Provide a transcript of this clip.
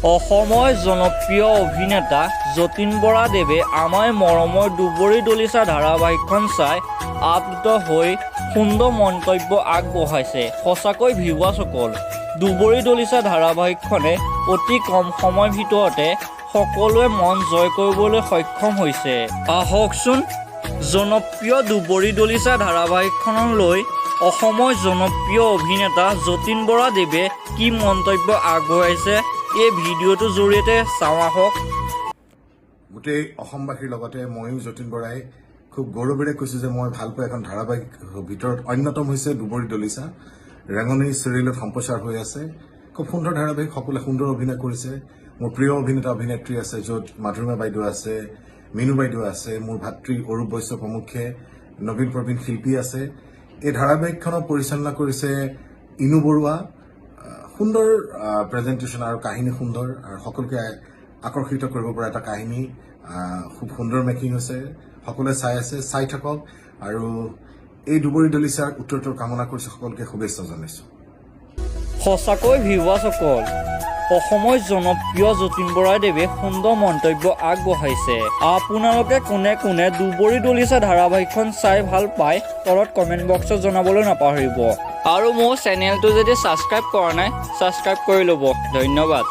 অসমৰ জনপ্ৰিয় অভিনেতা যতীন বৰাদেৱে আমাৰ মৰমৰ দুবৰি দলিচা ধাৰাবাহিকখন চাই আপ্লুত হৈ সুন্দৰ মন্তব্য আগবঢ়াইছে। সঁচাকৈ ভিউৱাৰসকল, দুবৰি দলিচা ধাৰাবাহিকখনে অতি কম সময়ৰ ভিতৰতে সকলোৱে মন জয় কৰিবলৈ সক্ষম হৈছে। আহকচোন জনপ্ৰিয় দুবৰি দলিচা ধাৰাবাহিকখনলৈ অসমৰ জনপ্ৰিয় অভিনেতা যতীন বৰাদেৱে কি মন্তব্য আগবঢ়াইছে এই ভিডিঅ'টোৰ জৰিয়তে চাওঁ আহক। গোটেই অসমবাসীৰ লগতে ময়ো যতীন বৰাই খুব গৌৰৱেৰে কৈছোঁ যে মই ভালপোৱা এখন ধাৰাবাহিক ভিতৰত অন্যতম হৈছে দুবৰি দলিচা। ৰেঙনি চিৰিয়েলত সম্প্ৰচাৰ হৈ আছে। খুব সুন্দৰ ধাৰাবাহিক, সকলোৱে সুন্দৰ অভিনয় কৰিছে। মোৰ প্ৰিয় অভিনেতা অভিনেত্ৰী আছে, য'ত মাধুৰিমা বাইদেউ আছে, মিনু বাইদেউ আছে, মোৰ ভাতৃ অৰূপ বৈশ্য প্ৰমুখ্যে নবীন প্ৰবীণ শিল্পী আছে। এই ধাৰাবাহিকখনক পৰিচালনা কৰিছে ইনু বৰুৱা। সুন্দৰ প্ৰেজেণ্টেশ্যন আৰু কাহিনী সুন্দৰ আৰু সকলোকে আকৰ্ষিত কৰিব পৰা এটা কাহিনী। খুব সুন্দৰ মেকিং হৈছে, সকলোৱে চাই আছে, চাই থাকক আৰু এই দুবৰি দলিচাৰ উত্তৰটোৰ কামনা কৰিছোঁ, সকলোকে শুভেচ্ছা জনাইছোঁ। সঁচাকৈ ভিউৱাৰসকল, অসমৰ জনপ্ৰিয় যতীন বৰাদেৱে সুন্দৰ মন্তব্য আগবঢ়াইছে। আপোনালোকে কোনে কোনে দুবৰি দলিচা ধাৰাবাহিকখন চাই ভাল পায় তলত কমেণ্ট বক্সত জনাবলৈ নাপাহৰিব। আৰু মোৰ চেনেলটো যদি ছাবস্ক্ৰাইব কৰা নাই, ছাবস্ক্ৰাইব কৰি ল'ব। ধন্যবাদ।